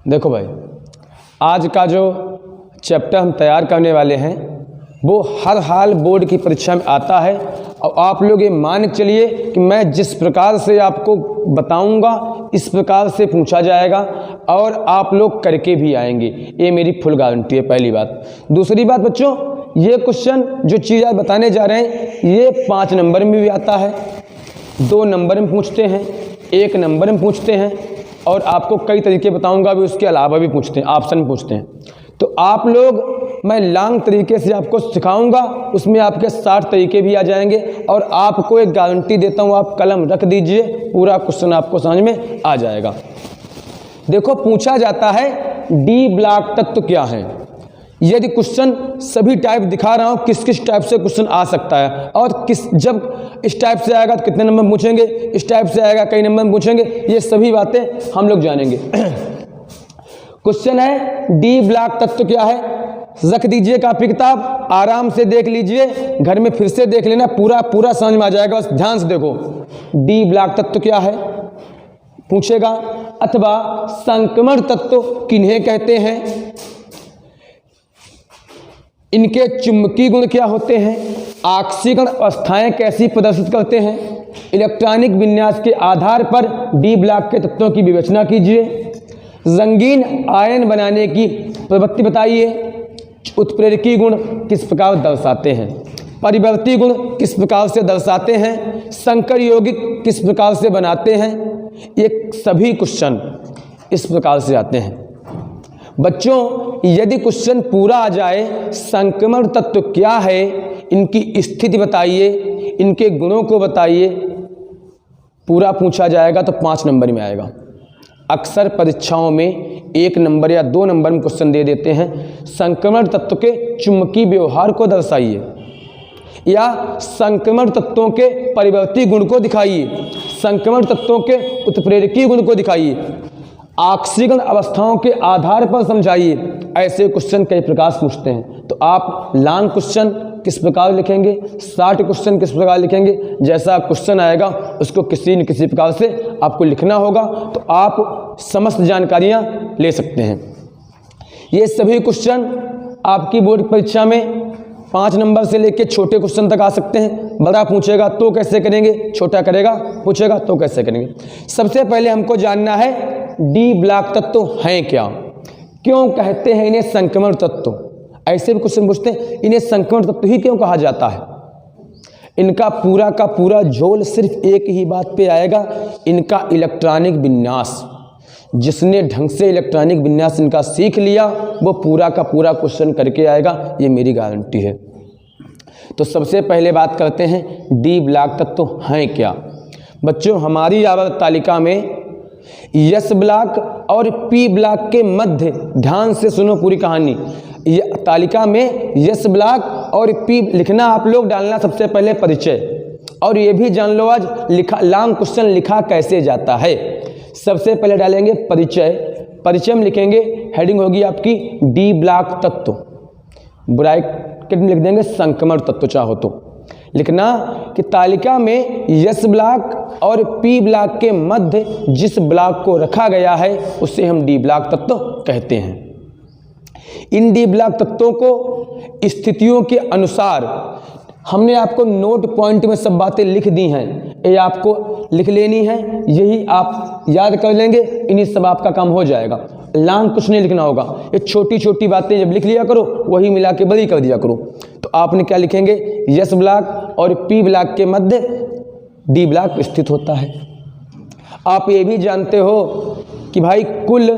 देखो भाई, आज का जो चैप्टर हम तैयार करने वाले हैं वो हर हाल बोर्ड की परीक्षा में आता है। और आप लोग ये मान के चलिए कि मैं जिस प्रकार से आपको बताऊंगा इस प्रकार से पूछा जाएगा और आप लोग करके भी आएंगे, ये मेरी फुल गारंटी है। पहली बात। दूसरी बात बच्चों, ये क्वेश्चन जो चीज़ आज बताने जा रहे हैं ये 5 नंबर में भी आता है, 2 नंबर में पूछते हैं, 1 नंबर में पूछते हैं और आपको कई तरीके बताऊंगा भी, उसके अलावा भी पूछते हैं, ऑप्शन में पूछते हैं। तो आप लोग, मैं लॉन्ग तरीके से आपको सिखाऊंगा, उसमें आपके 60 तरीके भी आ जाएंगे। और आपको एक गारंटी देता हूं, आप कलम रख दीजिए, पूरा क्वेश्चन आपको समझ में आ जाएगा। देखो, पूछा जाता है डी ब्लॉक तत्व क्या है। यदि क्वेश्चन सभी टाइप दिखा रहा हूं, किस किस टाइप से क्वेश्चन आ सकता है और जब इस टाइप से आएगा तो कितने नंबर पूछेंगे, इस टाइप से आएगा कई नंबर पूछेंगे, ये सभी बातें हम लोग जानेंगे। क्वेश्चन है डी ब्लॉक तत्व क्या है। रख दीजिए कॉपी किताब, आराम से देख लीजिए, घर में फिर से देख लेना, पूरा समझ में आ जाएगा। बस ध्यान से देखो, डी ब्लॉक तत्व क्या है पूछेगा, अथवा संक्रमण तत्व किन्हें कहते हैं, इनके चुंबकीय गुण क्या होते हैं, ऑक्सीकरण अवस्थाएं कैसी प्रदर्शित करते हैं, इलेक्ट्रॉनिक विन्यास के आधार पर डी ब्लॉक के तत्वों की विवेचना कीजिए, रंगीन आयन बनाने की प्रवृत्ति बताइए, उत्प्रेरकी गुण किस प्रकार दर्शाते हैं, परिवर्ती गुण किस प्रकार से दर्शाते हैं, संकर यौगिक किस प्रकार से बनाते हैं। ये सभी क्वेश्चन इस प्रकार से आते हैं। बच्चों, यदि क्वेश्चन पूरा आ जाए, संक्रमण तत्व क्या है, इनकी स्थिति बताइए, इनके गुणों को बताइए, पूरा पूछा जाएगा तो 5 नंबर में आएगा। अक्सर परीक्षाओं में 1 नंबर या 2 नंबर में क्वेश्चन दे देते हैं, संक्रमण तत्व के चुंबकीय व्यवहार को दर्शाइए या संक्रमण तत्वों के परिवर्ती गुण को दिखाइए, संक्रमण तत्वों के उत्प्रेरकी गुण को दिखाइए, ऑक्सीकरण अवस्थाओं के आधार पर समझाइए। ऐसे क्वेश्चन कई प्रकार से पूछते हैं। तो आप लॉन्ग क्वेश्चन किस प्रकार लिखेंगे, शॉर्ट क्वेश्चन किस प्रकार लिखेंगे, जैसा क्वेश्चन आएगा उसको किसी न किसी प्रकार से आपको लिखना होगा, तो आप समस्त जानकारियां ले सकते हैं। ये सभी क्वेश्चन आपकी बोर्ड परीक्षा में 5 नंबर से लेकर छोटे क्वेश्चन तक आ सकते हैं। बड़ा पूछेगा तो कैसे करेंगे, छोटा करेगा पूछेगा तो कैसे करेंगे। सबसे पहले हमको जानना है डी ब्लॉक तत्व हैं क्या, क्यों कहते हैं इन्हें संक्रमण तत्व। ऐसे भी क्वेश्चन पूछते हैं, इन्हें संक्रमण तत्व ही क्यों कहा जाता है। इनका पूरा का पूरा झोल सिर्फ एक ही बात पे आएगा, इनका इलेक्ट्रॉनिक विन्यास। जिसने ढंग से इलेक्ट्रॉनिक विन्यास इनका सीख लिया वो पूरा का पूरा क्वेश्चन करके आएगा, ये मेरी गारंटी है। तो सबसे पहले बात करते हैं डी ब्लॉक तत्व हैं क्या। बच्चों, हमारी आवर्त तालिका में एस ब्लॉक और पी ब्लॉक के मध्य, ध्यान से सुनो पूरी कहानी, ये तालिका में एस ब्लॉक और पी लिखना आप लोग डालना सबसे पहले परिचय, और ये भी जान लो आज लॉन्ग क्वेश्चन लिखा कैसे जाता है। सबसे पहले डालेंगे परिचय, परिचय में लिखेंगे, हेडिंग होगी आपकी डी ब्लॉक तत्व, ब्रैकेट में लिख देंगे संक्रमण तत्व। चाहो तो लिखना कि तालिका में एस ब्लॉक और पी ब्लॉक के मध्य जिस ब्लॉक को रखा गया है उसे हम डी ब्लॉक तत्व कहते हैं। इन डी ब्लॉक तत्वों को स्थितियों के अनुसार हमने आपको नोट पॉइंट में सब बातें लिख दी हैं, ये आपको लिख लेनी है, यही आप याद कर लेंगे, इन्हीं सब आपका काम हो जाएगा। लॉन्ग कुछ नहीं लिखना होगा, ये छोटी छोटी बातें जब लिख लिया करो वही मिला के बड़ी कर दिया करो। तो आपने क्या लिखेंगे, एस ब्लॉक और पी ब्लॉक के मध्य डी ब्लॉक स्थित होता है। आप ये भी जानते हो कि भाई कुल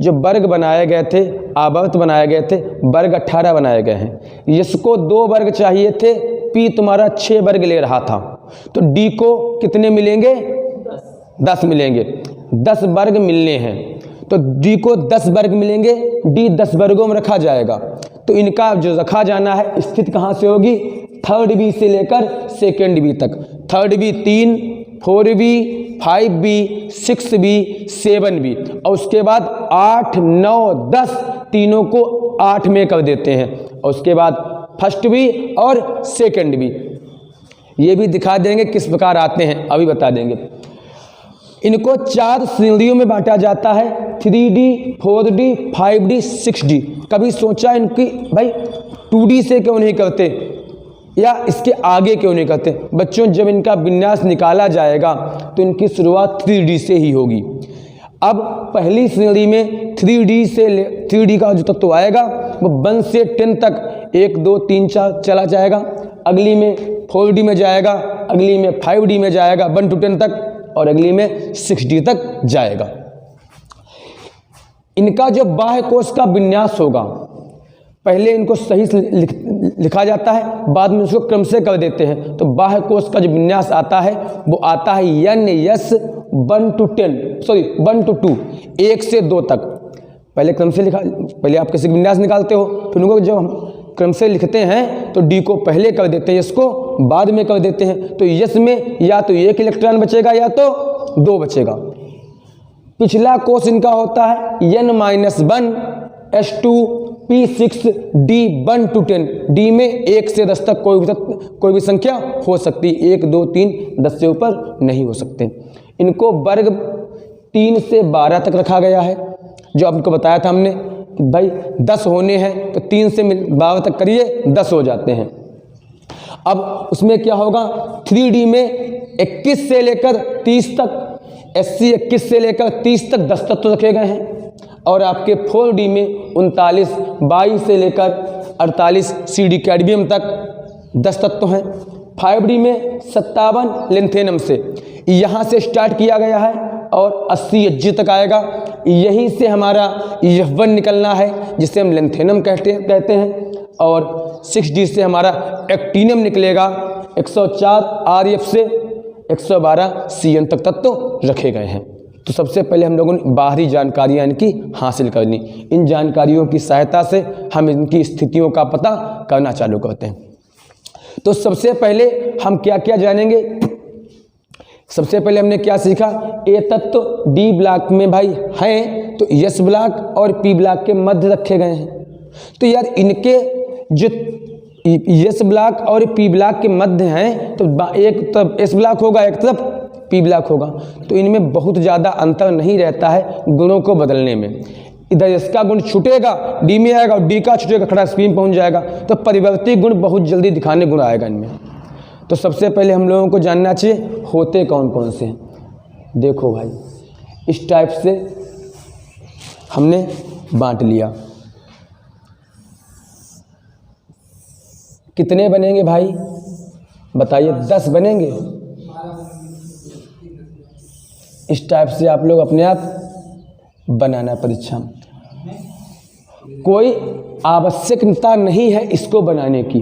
जो वर्ग बनाए गए थे, आवर्त बनाए गए थे, वर्ग 18 बनाए गए हैं। इसको 2 वर्ग चाहिए थे, पी तुम्हारा 6 वर्ग ले रहा था, तो डी को कितने मिलेंगे, 10 मिलेंगे। 10 वर्ग मिलने हैं तो डी को 10 वर्ग मिलेंगे, डी 10 वर्गों में रखा जाएगा। तो इनका जो रखा जाना है स्थिति कहाँ से होगी, 3rd बी से लेकर 2nd बी तक। 3rd B 3, 4 B, 5 B, 6 B, 7 B, और उसके बाद 8, 9, 10 तीनों को 8 में कर देते हैं, और उसके बाद 1st बी और 2nd बी। ये भी दिखा देंगे किस प्रकार आते हैं, अभी बता देंगे। इनको 4 श्रेणियों में बांटा जाता है, 3D, 4D, 5D, 6D। कभी सोचा इनकी भाई 2D से क्यों नहीं करते या इसके आगे क्यों नहीं करते? बच्चों, जब इनका विन्यास निकाला जाएगा तो इनकी शुरुआत 3D से ही होगी। अब पहली श्रेणी में 3D का जो तत्व आएगा वो 1 से 10 तक 1 2 3 4 चला जाएगा, अगली में 4D में जाएगा, अगली में 5D में जाएगा 1 to 10 तक, और अगली में 6D तक जाएगा। इनका जो बाह्य कोश का विन्यास होगा, पहले इनको सही से लिखा जाता है, बाद में उसको क्रम से कर देते हैं। तो बाह्य कोश का जो विन्यास आता है वो आता है NS 1 to 2, 1 से 2 तक। पहले क्रम से लिखा, पहले आप किसी विन्यास निकालते हो, फिर उनको जब हम क्रम से लिखते हैं तो D को पहले कर देते हैं, S को बाद में कर देते हैं। तो S में या तो 1 इलेक्ट्रॉन बचेगा या तो 2 बचेगा। पिछला कोश इनका होता है N-1 S2 P6 D 1 to 10। D में 1 से 10 तक कोई भी संख्या हो सकती है, 1 2 3 10 से ऊपर नहीं हो सकते। इनको वर्ग 3 से 12 तक रखा गया है। जो आपको बताया था हमने कि भाई 10 होने हैं तो 3 से 12 तक करिए, 10 हो जाते हैं। अब उसमें क्या होगा, 3D में 21 से लेकर 30 तक, SC 21 से लेकर 30 तक 10 तत्व रखे गए हैं। और आपके 4D में 39 22 से लेकर 48 CD कैडमियम तक 10 तत्व हैं। 5D में 57 लिंथेनम से यहाँ से स्टार्ट किया गया है और 80 Hg तक आएगा। यहीं से हमारा F1 निकलना है जिसे हम लिंथेनम कहते हैं, और 6D से हमारा एक्टिनियम निकलेगा। 104 RF से 112 CN तक तत्व रखे गए हैं। तो सबसे पहले हम लोगों ने बाहरी जानकारियाँ इनकी हासिल करनी, इन जानकारियों की सहायता से हम इनकी स्थितियों का पता करना चालू करते हैं। तो सबसे पहले हम क्या क्या जानेंगे? सबसे पहले हमने क्या सीखा, ए तत्व D ब्लॉक में भाई हैं तो S ब्लॉक और P ब्लॉक के मध्य रखे गए हैं। तो यार इनके जो S ब्लॉक और P ब्लॉक के मध्य हैं तो एक तरफ S ब्लॉक होगा, एक तरफ P ब्लॉक होगा। तो इनमें बहुत ज़्यादा अंतर नहीं रहता है गुणों को बदलने में। इधर इसका गुण छूटेगा D में आएगा और D का छूटेगा खड़ा P में पहुँच जाएगा। तो परिवर्ती गुण बहुत जल्दी दिखाने गुण आएगा इनमें। तो सबसे पहले हम लोगों को जानना चाहिए होते कौन कौन से हैं। देखो भाई, इस टाइप से हमने बांट लिया। कितने बनेंगे भाई बताइए? 10 बनेंगे। इस टाइप से आप लोग अपने आप बनाना परीक्षा में। कोई आवश्यकता नहीं है इसको बनाने की,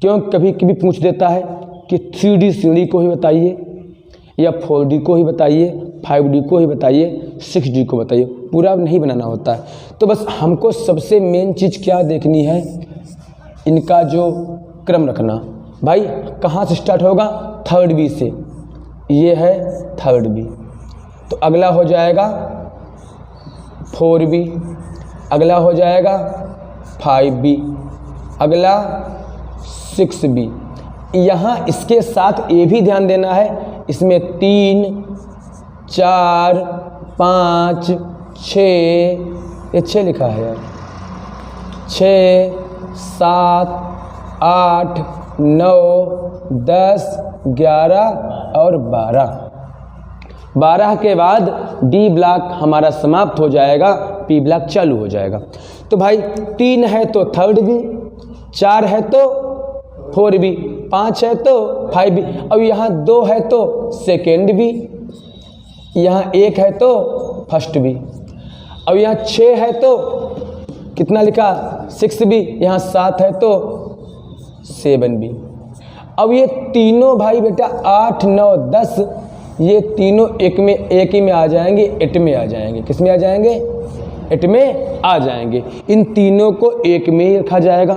क्यों कभी कभी पूछ देता है कि 3D श्रेणी को ही बताइए या 4D को ही बताइए, 5D को ही बताइए, 6D को बताइए। पूरा नहीं बनाना होता है। तो बस हमको सबसे मेन चीज़ क्या देखनी है, इनका जो क्रम रखना। भाई कहाँ से स्टार्ट होगा? 3rd से। ये है 3rd, तो अगला हो जाएगा 4B, अगला हो जाएगा 5B, अगला 6B। यहाँ इसके साथ ये भी ध्यान देना है, इसमें 3 4 5 6, ये 6 लिखा है यार, 6 7 8 9 10 11 और 12 के बाद D ब्लॉक हमारा समाप्त हो जाएगा, P ब्लॉक चालू हो जाएगा। तो भाई 3 है तो 3rd, 4 है तो 4B, 5 है तो 5B, अब यहाँ 2 है तो 2nd, यहाँ 1 है तो 1st, अब यहाँ 6 है तो कितना लिखा 6B, यहाँ 7 है तो 7B। अब ये तीनों भाई बेटा 8 9 10 ये तीनों एक ही में आ जाएंगे, 8 में आ जाएंगे। किस में आ जाएंगे? 8 में आ जाएंगे। इन तीनों को एक में ही रखा जाएगा।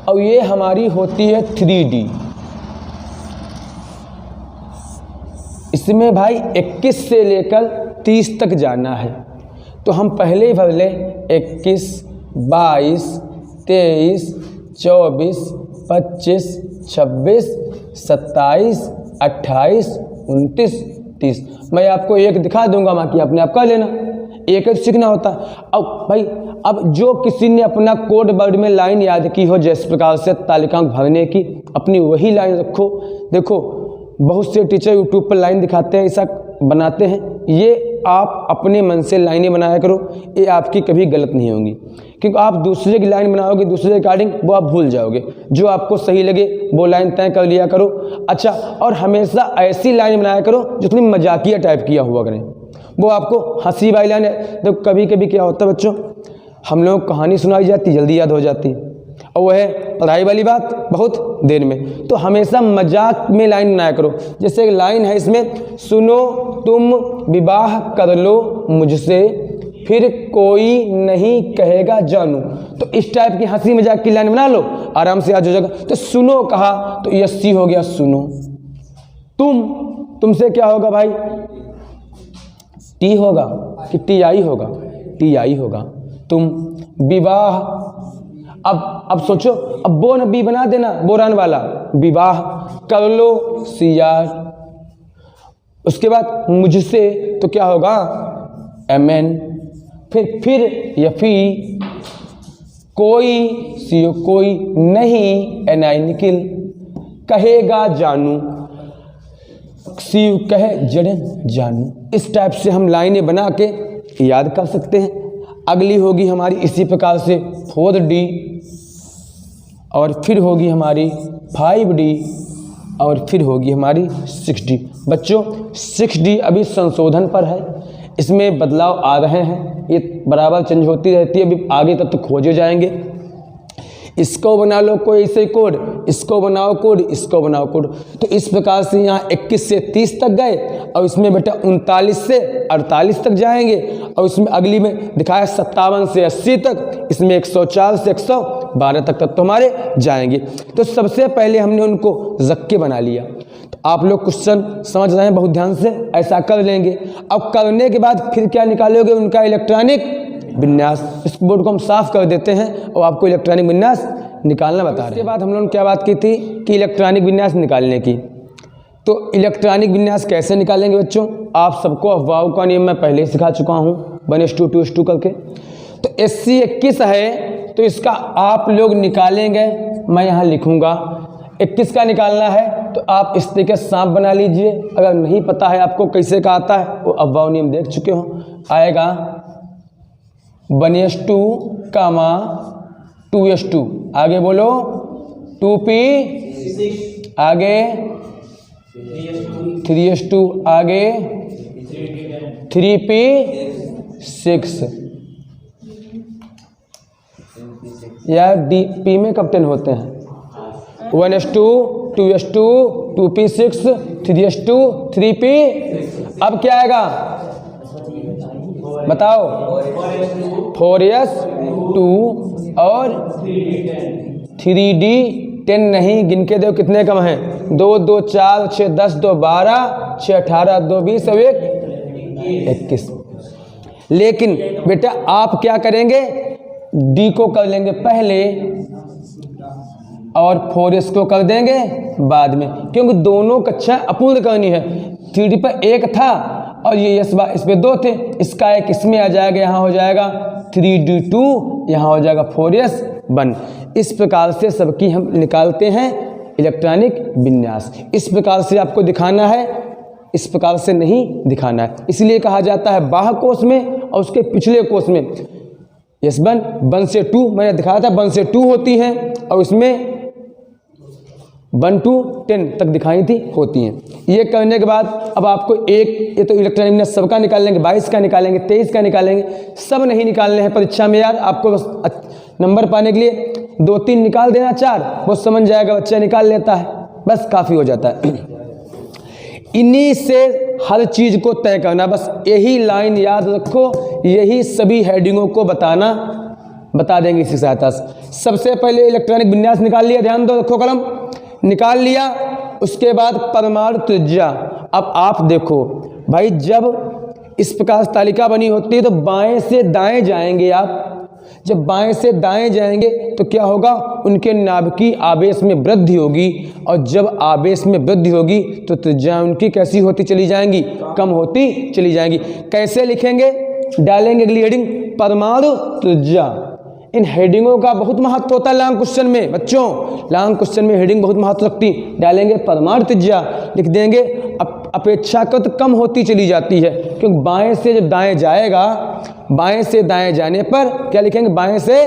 अब ये हमारी होती है 3D। इसमें भाई 21 से लेकर 30 तक जाना है, तो हम पहले ही भर लें 21 22 23 24 25 26 27 28 29 30। मैं आपको एक दिखा दूंगा, बाकी अपने आप कर लेना, एक ही सीखना होता। अब भाई अब जो किसी ने अपना कोड वर्ड में लाइन याद की हो, जिस प्रकार से तालिकाओं भरने की, अपनी वही लाइन रखो। देखो बहुत से टीचर यूट्यूब पर लाइन दिखाते हैं, ऐसा बनाते हैं, ये आप अपने मन से लाइनें बनाया करो, ये आपकी कभी गलत नहीं होंगी। क्योंकि आप दूसरे की लाइन बनाओगे दूसरे रिगार्डिंग, वो आप भूल जाओगे। जो आपको सही लगे वो लाइन तय कर लिया करो। अच्छा, और हमेशा ऐसी लाइन बनाया करो जिसमें मजाकिया टाइप किया हुआ करें, वो आपको हंसी वाली लाइन है। तो कभी कभी क्या होता है बच्चों, हम लोग कहानी सुनाई जाती जल्दी याद हो जाती, और वह है पढ़ाई वाली बात बहुत देर में। तो हमेशा मजाक में लाइन बनाया करो। जैसे एक लाइन है इसमें, सुनो तुम विवाह कर लो मुझसे, फिर कोई नहीं कहेगा जानू। तो इस टाइप की हंसी मजाक की लाइन बना लो, आराम से याद हो जाएगा। तो सुनो कहा तो यस्सी हो गया सुनो। तुमसे क्या होगा भाई, टी होगा कि टी आई होगा, टी आई होगा। तुम विवाह, अब सोचो, अब बो न बी बना देना, बोरान वाला, विवाह कर लो सियार। उसके बाद मुझसे तो क्या होगा, एमएन। फिर यफी, कोई सीओ कोई नहीं, एनआई निकिल, कहेगा जानू, सीव कहे जड़न जानू। इस टाइप से हम लाइनें बना के याद कर सकते हैं। अगली होगी हमारी इसी प्रकार से 4D, और फिर होगी हमारी 5D, और फिर होगी हमारी 6D। बच्चों 6D अभी संशोधन पर है, इसमें बदलाव आ रहे हैं, ये बराबर चेंज होती रहती है, अभी आगे तक तो खोजे जाएंगे। इसको बना लो कोई ऐसे कोड, इसको बनाओ कोड, इसको बनाओ कोड। तो इस प्रकार से यहाँ 21 से 30 तक गए, और इसमें बेटा 39 से 48 तक जाएंगे, और इसमें अगली में दिखाया 57 से 80 तक, इसमें 104 से 112 तक तो हमारे जाएंगे। तो सबसे पहले हमने उनको जक्के बना लिया। तो आप लोग क्वेश्चन समझ रहे हैं, बहुत ध्यान से ऐसा कर लेंगे। अब करने के बाद फिर क्या निकालोगे, उनका इलेक्ट्रॉनिक विन्यास। इस बोर्ड को हम साफ कर देते हैं और आपको इलेक्ट्रॉनिक विन्यास निकालना बता रहे हैं। इसके बाद हम लोगों ने क्या बात की थी कि इलेक्ट्रॉनिक विन्यास निकालने की। तो इलेक्ट्रॉनिक विन्यास कैसे निकालेंगे बच्चों, आप सबको अफवाहों का नियम मैं पहले ही सिखा चुका हूँ, 1:2 2:2 करके। तो SC 21 है, तो इसका आप लोग निकालेंगे, मैं यहाँ लिखूँगा 21 का निकालना है। तो आप इस तरीके सांप बना लीजिए। अगर नहीं पता है आपको कैसे का आता है, वो अफवाह नियम देख चुके हो, आएगा 1:2, 2:2, आगे बोलो 2P, आगे 3:2, आगे 3P6। या DP में कब 10 होते हैं, 1:2, 2:2, 2P6, 3:2, 3P। अब क्या आएगा बताओ, 4S2 और 3D10 नहीं, गिन के दो कितने कम हैं, 2 2 4 6 10 2 12 6 18 2 20 और 1 21। लेकिन बेटा आप क्या करेंगे, D को कर लेंगे पहले और 4S को कर देंगे बाद में, क्योंकि दोनों कक्षाएं अपूर्ण करनी है। 3D पर 1 था और ये इस पे 2 थे, इसका 1 इसमें आ जाएगा, यहाँ हो जाएगा 3D2, यहाँ हो जाएगा 4S1। इस प्रकार से सबकी हम निकालते हैं इलेक्ट्रॉनिक विन्यास। इस प्रकार से आपको दिखाना है, इस प्रकार से नहीं दिखाना है। इसलिए कहा जाता है बाह्य कोश में और उसके पिछले कोश में S1 1 से 2 मैंने दिखाया था, 1 से 2 होती हैं और इसमें 1 to 10 तक दिखाई थी होती हैं। ये करने के बाद अब आपको ये तो इलेक्ट्रॉनिक विन्यास सबका निकाल लेंगे, 22 का निकालेंगे, 23 का निकालेंगे, सब नहीं निकालने हैं परीक्षा में यार। आपको बस नंबर पाने के लिए 2-3 निकाल देना, 4 वो समझ जाएगा, बच्चा निकाल लेता है, बस काफ़ी हो जाता है। इन्हीं से हर चीज़ को तय करना, बस यही लाइन याद रखो, यही सभी हेडिंगों को बता देंगे इसी सहायता से। सबसे पहले इलेक्ट्रॉनिक विन्यास निकाल लिया, ध्यान दो, रखो कलम, निकाल लिया। उसके बाद परमाणु त्रिज्या। अब आप देखो भाई, जब इस प्रकार तालिका बनी होती है तो बाएं से दाएं जाएंगे आप, जब बाएं से दाएं जाएंगे तो क्या होगा, उनके नाभिकीय आवेश में वृद्धि होगी, और जब आवेश में वृद्धि होगी तो त्रिज्या उनकी कैसी होती चली जाएंगी, कम होती चली जाएंगी। कैसे लिखेंगे, डालेंगे अगली हेडिंग परमाणु त्रिज्या। इन हेडिंगों का बहुत महत्व होता है लॉन्ग क्वेश्चन में बच्चों, लॉन्ग क्वेश्चन में हेडिंग बहुत महत्व रखती। डालेंगे परमाणु त्रिज्या, लिख देंगे अपेक्षाकृत कम होती चली जाती है, क्योंकि बाएं से जब दाएं जाएगा, बाएं से दाएं जाने पर क्या लिखेंगे, बाएं से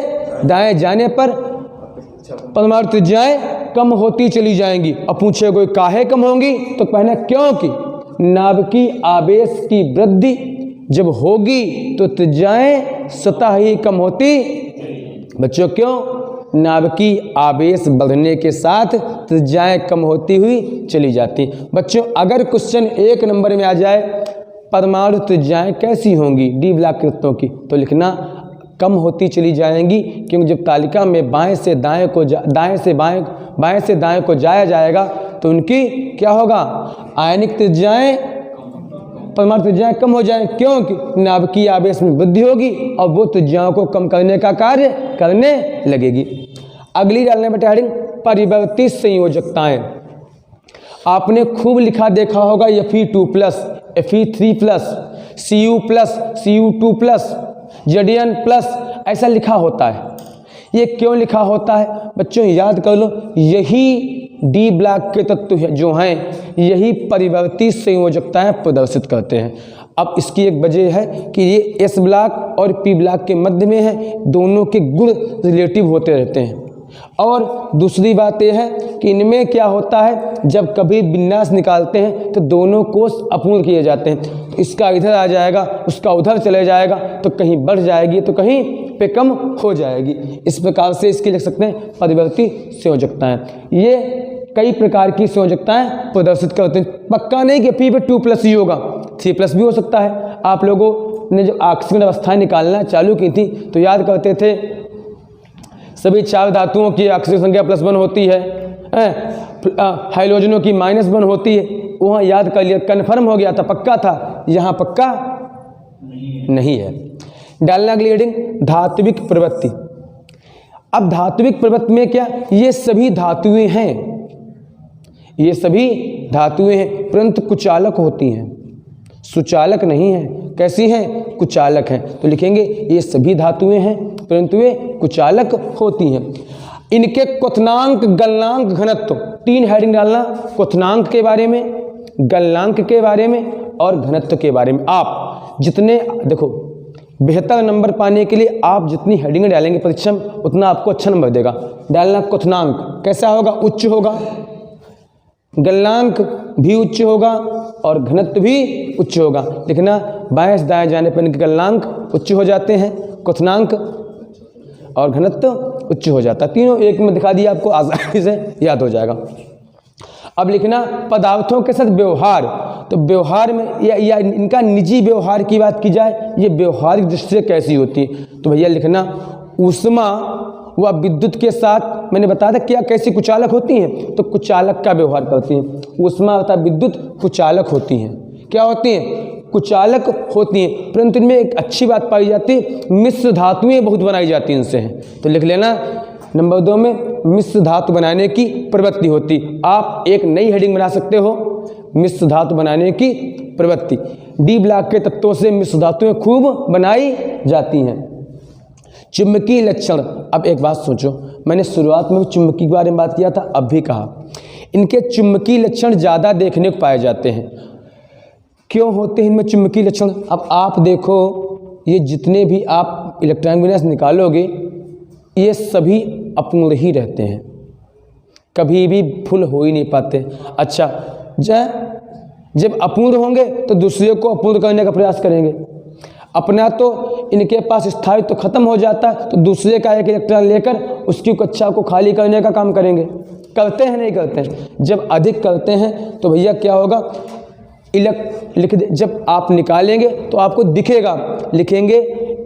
दाएं जाने पर परमाणु त्रिज्याएं कम होती चली जाएंगी। अब पूछे कोई काहे कम होंगी, तो कहना क्योंकि नाभिकीय आवेश की वृद्धि जब होगी तो त्रिज्याएं स्वतः ही कम होती। बच्चों क्यों, नाभिकीय आवेश बढ़ने के साथ त्रिज्याएं कम होती हुई चली जाती। बच्चों अगर क्वेश्चन 1 नंबर में आ जाए परमाणु त्रिज्याएं कैसी होंगी डी ब्लॉक के तत्वों की, तो लिखना कम होती चली जाएंगी, क्योंकि जब तालिका में बाएं से दाएं को बाएं से दाएं को जाया जाएगा तो उनकी क्या होगा, आयनिक त्रिज्याएं, परमाणु त्रिज्याएं कम हो जाएं, क्योंकि नाभिकीय आवेश में वृद्धि होगी और वो त्रिज्याओं को कम करने का कार्य करने लगेगी। अगली डालने बेटा हेडिंग परिवर्ती संयोजकताएं। आपने खूब लिखा देखा होगा Fe2+, Fe3+, Cu+, Cu2+, Zn+, ऐसा लिखा होता है। ये क्यों लिखा होता है बच्चों, याद कर लो, यही डी ब्लॉक के तत्व जो हैं यही परिवर्ती संयोजकताएं प्रदर्शित करते हैं। अब इसकी एक वजह है कि ये एस ब्लॉक और पी ब्लॉक के मध्य में है, दोनों के गुण रिलेटिव होते रहते हैं। और दूसरी बात यह है कि इनमें क्या होता है, जब कभी विन्यास निकालते हैं तो दोनों कोष अपूर्ण किए जाते हैं, तो इसका इधर आ जाएगा, उसका उधर चले जाएगा, तो कहीं बढ़ जाएगी तो कहीं पे कम हो जाएगी। इस प्रकार से इसकी लिख सकते हैं परिवर्ती संयोजकताएं। ये कई प्रकार की संयोजकताएं प्रदर्शित करते हैं। पक्का नहीं कि P/2+ ही होगा, 3+ भी हो सकता है। आप लोगों ने जब ऑक्सीजन अवस्थाएं निकालना चालू की थी तो याद करते थे सभी 4 धातुओं की ऑक्सीजन संख्या +1 होती है, हाइड्रोजनों की -1 होती है। वहाँ याद कर लिया, कन्फर्म हो गया था, पक्का था। यहाँ पक्का नहीं है। डालना अगली हेडिंग धात्विक प्रवृत्ति। अब धात्विक प्रवृत्ति में क्या, ये सभी धातुएं हैं, ये सभी धातुएं हैं, परंतु कुचालक होती हैं, सुचालक नहीं है। कैसी हैं, कुचालक हैं। तो लिखेंगे ये सभी धातुएं हैं परंतु वे कुचालक होती हैं। इनके क्वथनांक, गलनांक, घनत्व, 3 हेडिंग डालना, क्वथनांक के बारे में, गलनांक के बारे में और घनत्व के बारे में। आप जितने देखो, बेहतर नंबर पाने के लिए आप जितनी हेडिंग डालेंगे परीक्षा में उतना आपको अच्छा नंबर देगा। डालना क्वथनांक कैसा होगा, उच्च होगा, गलनांक भी उच्च होगा और घनत्व भी उच्च होगा। लिखना बाएं से दाएं जाने पर इनके गलनांक उच्च हो जाते हैं, क्वथनांक और घनत्व उच्च हो जाता है। तीनों एक में दिखा दिया, आपको आसानी से याद हो जाएगा। अब लिखना पदार्थों के साथ व्यवहार। तो व्यवहार में या इनका निजी व्यवहार की बात की जाए, ये व्यवहारिक दृष्टि से कैसी होती है, तो भैया लिखना ऊष्मा व विद्युत के साथ, मैंने बताया था क्या कैसी कुचालक होती हैं, तो कुचालक का व्यवहार करती हैं। ऊष्मा तथा विद्युत कुचालक होती हैं। क्या होती हैं, कुचालक होती हैं। परंतु इनमें एक अच्छी बात पाई जाती है, मिश्र धातुएं बहुत बनाई जाती हैं इनसे हैं। तो लिख लेना नंबर 2 में मिश्र धातु बनाने की प्रवृत्ति होती। आप एक नई हेडिंग बना सकते हो, मिश्र धातु बनाने की प्रवृत्ति। डी ब्लॉक के तत्वों से मिश्र धातुएं खूब बनाई जाती हैं। चुंबकीय लक्षण। अब एक बात सोचो, मैंने शुरुआत में चुंबकीय के बारे में बात किया था, अब भी कहा इनके चुंबकीय लक्षण ज़्यादा देखने को पाए जाते हैं। क्यों होते हैं इनमें चुंबकीय लक्षण? अब आप देखो, ये जितने भी आप इलेक्ट्रॉनिक विन्यास निकालोगे ये सभी अपूर्ण ही रहते हैं, कभी भी फुल हो ही नहीं पाते। अच्छा, जब अपूर्ण होंगे तो दूसरे को अपूर्ण करने का प्रयास करेंगे। अपना तो इनके पास स्थायित्व तो खत्म हो जाता है, तो दूसरे का एक इलेक्ट्रॉन लेकर उसकी कक्षा को खाली करने का काम करेंगे। करते हैं नहीं करते हैं? जब अधिक करते हैं तो भैया क्या होगा, लिख दे, जब आप निकालेंगे तो आपको दिखेगा, लिखेंगे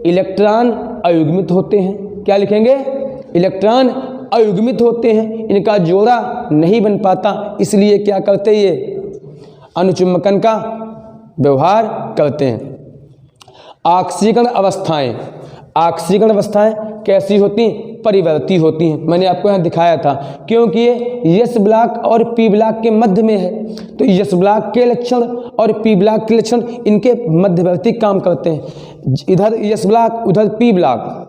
इलेक्ट्रॉन अयुग्मित होते हैं। क्या लिखेंगे, इलेक्ट्रॉन अयुग्मित होते हैं, इनका जोड़ा नहीं बन पाता, इसलिए क्या करते ये अनुचुंबकन का व्यवहार करते हैं। ऑक्सीकरण अवस्थाएं। ऑक्सीकरण अवस्थाएं कैसी होती हैं? परिवर्ती होती हैं। मैंने आपको यहाँ दिखाया था, क्योंकि ये एस ब्लॉक और पी ब्लॉक के मध्य में है, तो एस ब्लॉक के लक्षण और पी ब्लॉक के लक्षण इनके मध्यवर्ती काम करते हैं। इधर एस ब्लॉक, उधर पी ब्लॉक,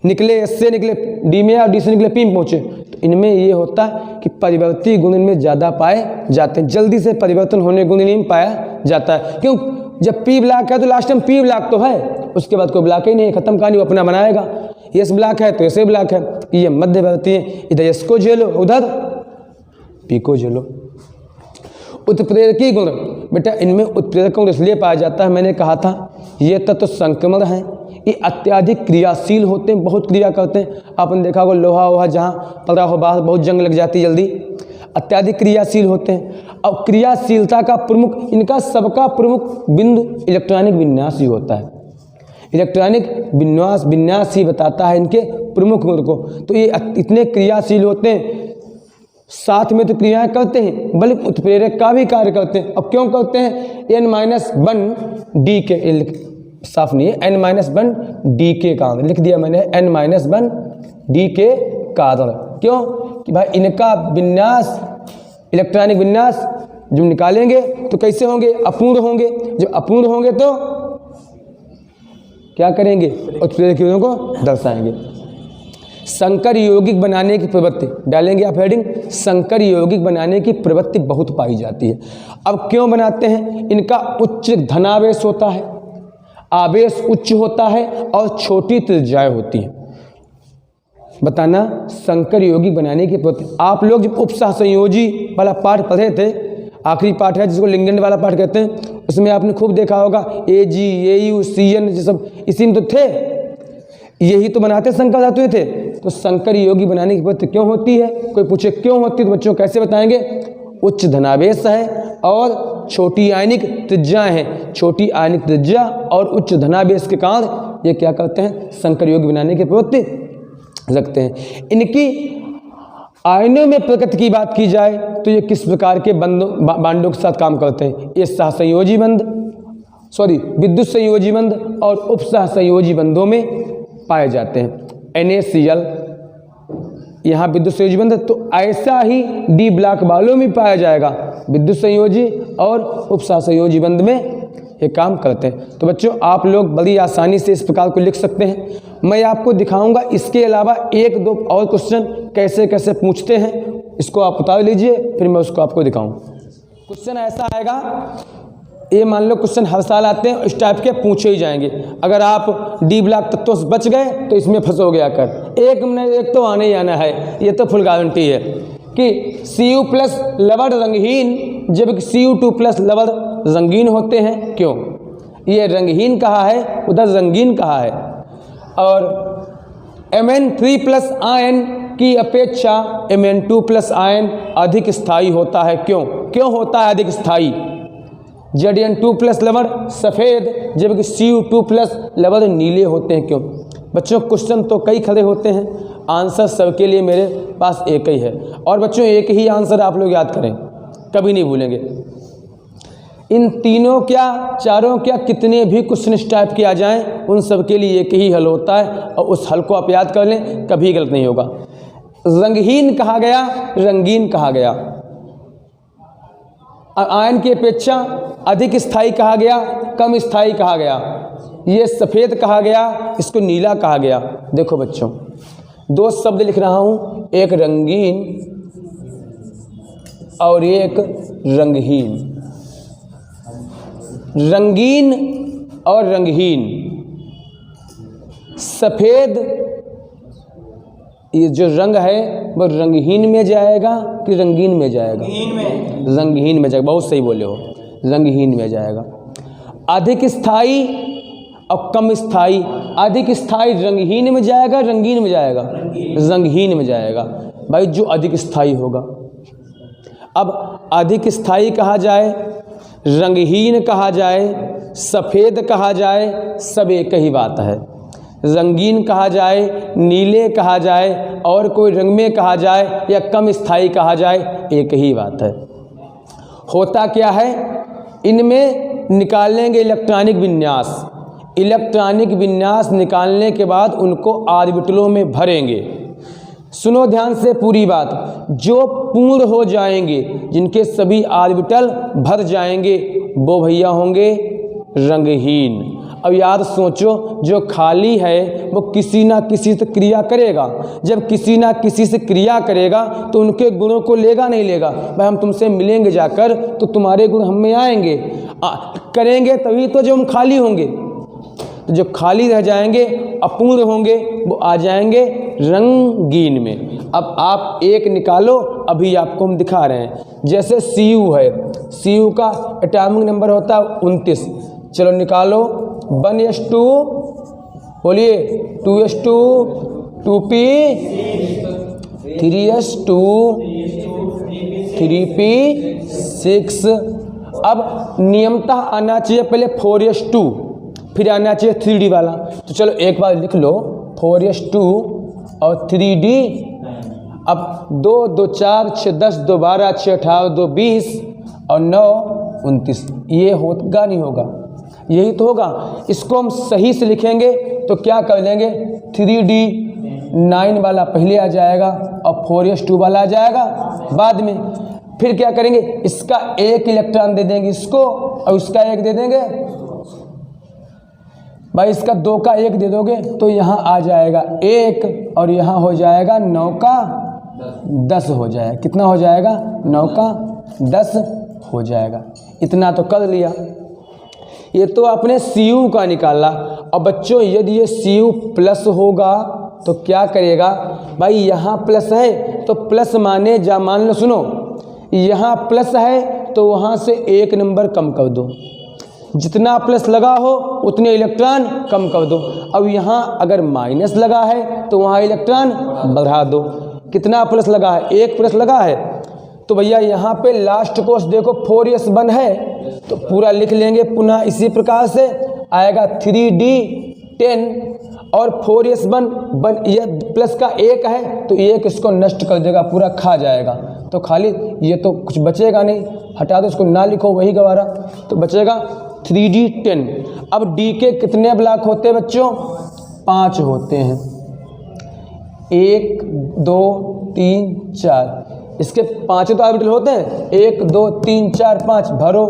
निकले एस से निकले डी में और डी से निकले पी में पहुँचे, तो इनमें ये होता है कि परिवर्ती गुण इनमें ज़्यादा पाए जाते हैं, जल्दी से परिवर्तन होने गुण इनमें पाया जाता है। क्यों? जब पी ब्लॉक है तो लास्ट में पी ब्लॉक तो है, उसके बाद कोई ब्लॉक ही नहीं है, खत्म कहानी, वो अपना बनाएगा। एस ब्लॉक है तो ऐसे ब्लॉक है, ये मध्यवर्ती है, इधर एस को झेलो, उधर पी को झेलो। उत्प्रेरकी गुण, बेटा इनमें उत्प्रेरक गुण इसलिए पाया जाता है, मैंने कहा था ये तत्व संक्रमण है, ये अत्याधिक क्रियाशील होते हैं, बहुत क्रिया करते हैं। आपने देखा होगा लोहा वोहा जहाँ पड़ा हो बाहर बहुत जंग लग जाती है जल्दी, अत्याधिक क्रियाशील होते हैं। और क्रियाशीलता का प्रमुख, इनका सबका प्रमुख बिंदु इलेक्ट्रॉनिक विन्यास ही होता है। इलेक्ट्रॉनिक विन्यास ही बताता है इनके प्रमुख गुण को। तो ये इतने क्रियाशील होते हैं, साथ में तो क्रियाएं करते हैं बल्कि उत्प्रेरक का भी कार्य करते हैं। अब क्यों करते हैं? n-1 डी के, साफ नहीं है, n-1 डी के कारण लिख दिया मैंने, n-1 डी के कारण। क्यों? कि भाई इनका विन्यास, इलेक्ट्रॉनिक विन्यास जब निकालेंगे तो कैसे होंगे? अपूर्ण होंगे। जब अपूर्ण होंगे तो क्या करेंगे? उत्प्रेरकों को दर्शाएंगे। संकर यौगिक बनाने की प्रवृत्ति, डालेंगे आप हेडिंग, संकर यौगिक बनाने की प्रवृत्ति बहुत पाई जाती है। अब क्यों बनाते हैं? इनका उच्च धनावेश होता है, आवेश उच्च होता है और छोटी त्रिज्याएं होती हैं। बताना संकर यौगिक बनाने की प्रवृत्ति। आप लोग जब उपसहसंयोजी वाला पाठ पढ़े थे, आखिरी पाठ है जिसको लिंगेंड वाला पाठ कहते हैं, उसमें आपने खूब देखा होगा AG, AU, CN ये सब इसी में तो थे, यही तो बनाते संकर धातुएं थे। तो संकर यौगिक बनाने की प्रवृत्ति क्यों होती है? कोई पूछे क्यों होती है तो बच्चों कैसे बताएंगे? उच्च धनावेश है और छोटी आयनिक त्रिज्याएं हैं। छोटी आयनिक त्रिज्या और उच्च धनावेश के कारण ये क्या करते हैं? संकर यौगिक बनाने की प्रवृत्ति रखते हैं। इनकी आयनों में प्रकृति की बात की जाए तो ये किस प्रकार के बांडों के साथ काम करते हैं? ये सहसंयोजी बंध, विद्युत संयोजी बंध और उपसहसंयोजी बंधों में पाए जाते हैं। NaCl यहाँ विद्युत संयोजी बंध, तो ऐसा ही डी ब्लॉक वालों में पाया जाएगा, विद्युत संयोजी और उपसहसंयोजी बंध में ये काम करते हैं। तो बच्चों आप लोग बड़ी आसानी से इस प्रकार को लिख सकते हैं। मैं आपको दिखाऊंगा इसके अलावा एक दो और क्वेश्चन कैसे कैसे पूछते हैं, इसको आप बता लीजिए, फिर मैं उसको आपको दिखाऊं। क्वेश्चन ऐसा आएगा, ये मान लो क्वेश्चन हर साल आते हैं, इस टाइप के पूछे ही जाएंगे। अगर आप डी ब्लॉक तत्वों से बच गए तो इसमें फंसोगे आकर, एक तो आने ही आना है, ये तो फुल गारंटी है कि Cu+ लवण रंगहीन जबकि Cu2+ लवण रंगीन होते हैं। क्यों? ये रंगहीन कहा है, उधर रंगीन कहा है। और Mn3+ आयन की अपेक्षा Mn2+ आयन अधिक स्थायी होता है। क्यों होता है अधिक स्थायी? Zn2+ लवण सफ़ेद जबकि Cu2+ लवण नीले होते हैं। क्यों? बच्चों क्वेश्चन तो कई खड़े होते हैं, आंसर सबके लिए मेरे पास एक ही है। और बच्चों एक ही आंसर आप लोग याद करें, कभी नहीं भूलेंगे। इन तीनों क्या, चारों क्या, कितने भी क्वेश्चन इस टाइप के आ जाएं, उन सब के लिए एक ही हल होता है और उस हल को आप याद कर लें, कभी गलत नहीं होगा। रंगहीन कहा गया, रंगीन कहा गया। आयन की अपेक्षा अधिक स्थायी कहा गया, कम स्थायी कहा गया। ये सफ़ेद कहा गया, इसको नीला कहा गया। देखो बच्चों दो शब्द लिख रहा हूँ, एक रंगीन और एक रंगहीन। रंगीन और रंगहीन, सफ़ेद ये जो रंग है वो रंगहीन में जाएगा कि रंगीन में जाएगा? रंगहीन में जाएगा, बहुत सही बोले हो, रंगहीन में जाएगा। अधिक स्थायी और कम स्थायी, अधिक स्थायी रंगहीन में जाएगा, रंगीन में जाएगा? रंगहीन में जाएगा भाई, जो अधिक स्थायी होगा। अब अधिक स्थायी कहा जाए, रंगहीन कहा जाए, सफ़ेद कहा जाए, सब एक ही बात है। रंगीन कहा जाए, नीले कहा जाए और कोई रंग में कहा जाए या कम स्थायी कहा जाए, एक ही बात है। होता क्या है, इनमें निकालेंगे इलेक्ट्रॉनिक विन्यास, इलेक्ट्रॉनिक विन्यास निकालने के बाद उनको ऑर्बिटलों में भरेंगे। सुनो ध्यान से पूरी बात, जो पूर्ण हो जाएंगे, जिनके सभी ऑर्बिटल भर जाएंगे, वो भैया होंगे रंगहीन। अब याद सोचो, जो खाली है वो किसी ना किसी से क्रिया करेगा। जब किसी ना किसी से क्रिया करेगा तो उनके गुणों को लेगा नहीं लेगा। भाई हम तुमसे मिलेंगे जाकर तो तुम्हारे गुण हम में आएंगे, करेंगे तभी तो जो हम खाली होंगे। तो जो खाली रह जाएंगे, अपूर्ण होंगे, वो आ जाएंगे रंगीन में। अब आप एक निकालो, अभी आपको हम दिखा रहे हैं। जैसे Cu है, Cu का एटॉमिक नंबर होता है 29। चलो निकालो, 1s2, बोलिए 2s2, 2p, 3s2, 3p6। अब नियमतः आना चाहिए पहले 4s2, फिर आना चाहिए 3d वाला। तो चलो एक बार लिख लो 4s2 और 3d। अब 2 2 4 6 10 2 12 6 18 2 20 और 9 29। ये होगा नहीं होगा, यही तो होगा। इसको हम सही से लिखेंगे तो क्या कर लेंगे, 3d 9 वाला पहले आ जाएगा और 4s2 वाला आ जाएगा बाद में। फिर क्या करेंगे, इसका एक इलेक्ट्रॉन दे देंगे इसको और इसका एक दे देंगे। भाई इसका 2 का 1 दे दोगे तो यहाँ आ जाएगा 1 और यहाँ हो जाएगा 9 का 10 हो जाएगा। कितना हो जाएगा, 9 का 10 हो जाएगा। इतना तो कर लिया। ये तो आपने Cu का निकाला। अब बच्चों यदि ये Cu प्लस होगा तो क्या करेगा, भाई यहाँ प्लस है तो प्लस माने जा, मान लो सुनो, यहाँ प्लस है तो वहाँ से 1 नंबर कम कर दो। जितना प्लस लगा हो उतने इलेक्ट्रॉन कम कर दो। अब यहाँ अगर माइनस लगा है तो वहाँ इलेक्ट्रॉन बढ़ा दो। कितना प्लस लगा है, 1 प्लस लगा है। तो भैया यहाँ पे लास्ट कोर्स देखो 4s1 है तो पूरा लिख लेंगे पुनः इसी प्रकार से आएगा 3d 10 और 4s1 ये प्लस का 1 है तो 1 इसको नष्ट कर देगा, पूरा खा जाएगा। तो खाली ये तो कुछ बचेगा नहीं, हटा दो इसको, ना लिखो वही गवारा। तो बचेगा 3d 10। अब d के कितने ब्लॉक होते हैं बच्चों, 5 होते हैं। 1 2 3 4, इसके 5 तो ऑर्बिटल होते हैं। 1 2 3 4 5 भरो,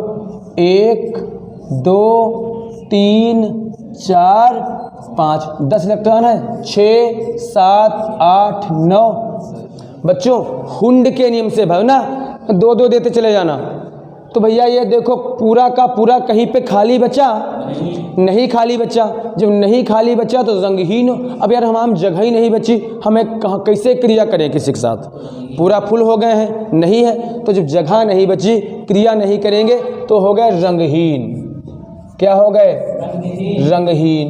1 2 3 4 5, 10 इलेक्ट्रॉन है। 6 7 8 9। बच्चों हुंड के नियम से भरना, 2 2 देते चले जाना। तो भैया ये देखो पूरा का पूरा कहीं पे खाली बचा नहीं, खाली बचा। जब नहीं खाली बचा तो रंगहीन। अब यार हम जगह ही नहीं बची, हमें कहाँ कैसे क्रिया करें किसी के साथ। पूरा फुल हो गए हैं, नहीं है। तो जब जगह नहीं बची, क्रिया नहीं करेंगे तो हो गए रंगहीन। क्या हो गए, रंगहीन।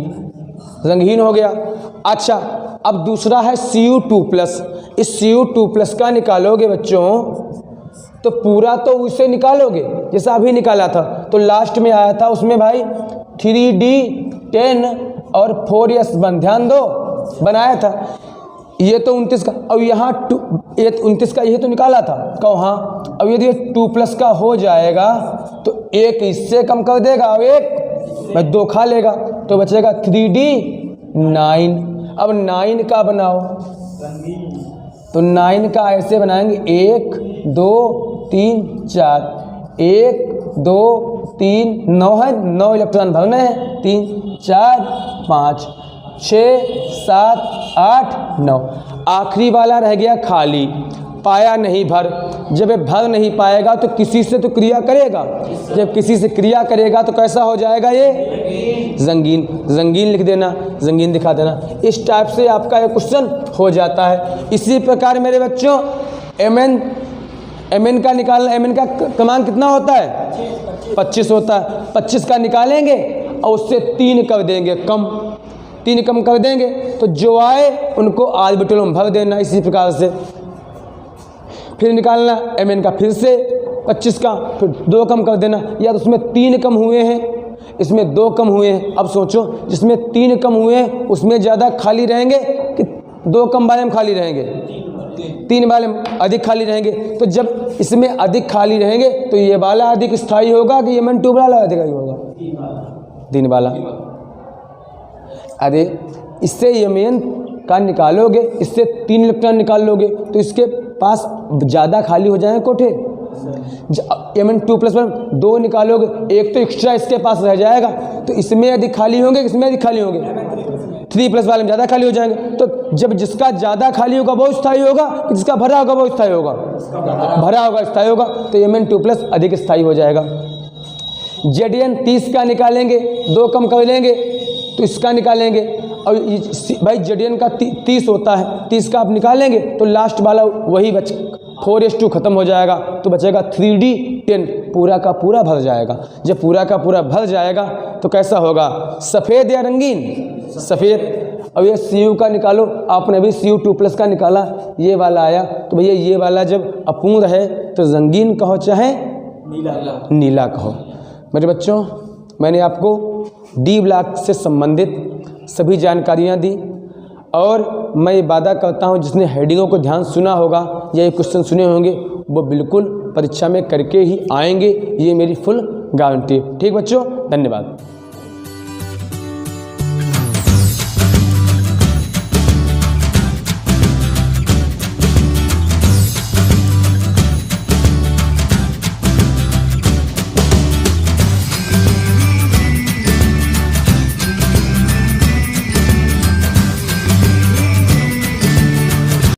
रंगहीन हो गया। अच्छा अब दूसरा है Cu2+। इस Cu2+ का निकालोगे बच्चों तो पूरा तो उसे निकालोगे जैसा अभी निकाला था। तो लास्ट में आया था उसमें भाई 3d 10 और 4s1, ध्यान दो बनाया था। ये तो 29 का, अब यहाँ 29 का यही तो निकाला था। कहो हाँ। अब यदि 2+ का हो जाएगा तो 1 इससे कम कर देगा और 1 2 खा लेगा तो बचेगा 3d 9। अब 9 का बनाओ तो 9 का ऐसे बनाएंगे 1 2 3 4, 1 2 3 9 है, 9 इलेक्ट्रॉन भरने हैं। 3 4 5 6 7 8 9। आखिरी वाला रह गया खाली, पाया नहीं भर। जब ये भर नहीं पाएगा तो किसी से तो क्रिया करेगा। जब किसी से क्रिया करेगा तो कैसा हो जाएगा, ये रंगीन। रंगीन लिख देना, रंगीन दिखा देना। इस टाइप से आपका ये क्वेश्चन हो जाता है। इसी प्रकार मेरे बच्चों mn का निकालना, mn का क्रमांक कितना होता है, 25 होता है। 25 का निकालेंगे और उससे 3 कर देंगे कम, 3 कम कर देंगे तो जो आए उनको ऑर्बिटल में भर देना। इसी प्रकार से फिर निकालना mn का, फिर से 25 का, फिर 2 कम कर देना। या तो उसमें 3 कम हुए हैं, इसमें 2 कम हुए हैं। अब सोचो जिसमें 3 कम हुए हैं उसमें ज़्यादा खाली रहेंगे कि 2 कम वाले में खाली रहेंगे, 3 वाले में अधिक खाली रहेंगे। तो जब इसमें अधिक खाली रहेंगे तो ये वाला अधिक स्थायी होगा कि mn2 वाला अधिक होगा, 3 वाला। अरे इससे Mn का निकालोगे, इससे 3 इलेक्ट्रॉन निकाल लोगे तो इसके पास ज़्यादा खाली हो जाएंगे कोठे। Mn2+1 2 निकालोगे, एक तो एक्स्ट्रा इसके पास रह जाएगा, तो इसमें अधिक खाली होंगे, इसमें अधिक खाली होंगे, 3+ वाले में ज़्यादा खाली हो जाएंगे। तो जब जिसका ज़्यादा खाली होगा वो स्थायी होगा, जिसका भरा होगा वो स्थायी होगा, भरा होगा स्थायी होगा, तो Mn2+ अधिक स्थायी हो जाएगा। Zn 30 का निकालेंगे, 2 कम कर लेंगे तो इसका निकालेंगे, और भाई Zn का 30 होता है, 30 का आप निकालेंगे तो लास्ट वाला वही 4:2 खत्म हो जाएगा, तो बचेगा 3D10, पूरा का पूरा भर जाएगा। जब पूरा का पूरा भर जाएगा तो कैसा होगा, सफ़ेद या रंगीन, सफ़ेद। अब ये Cu का निकालो, आपने भी Cu2+ का निकाला, ये वाला आया, तो भैया ये वाला जब अपूर्ण है तो रंगीन कहो चाहे नीला कहो। मेरे बच्चों, मैंने आपको डी ब्लॉक से संबंधित सभी जानकारियाँ दी, और मैं ये वादा करता हूँ जिसने हेडिंगों को ध्यान सुना होगा या ये क्वेश्चन सुने होंगे वो बिल्कुल परीक्षा में करके ही आएंगे, ये मेरी फुल गारंटी है। ठीक बच्चों, धन्यवाद।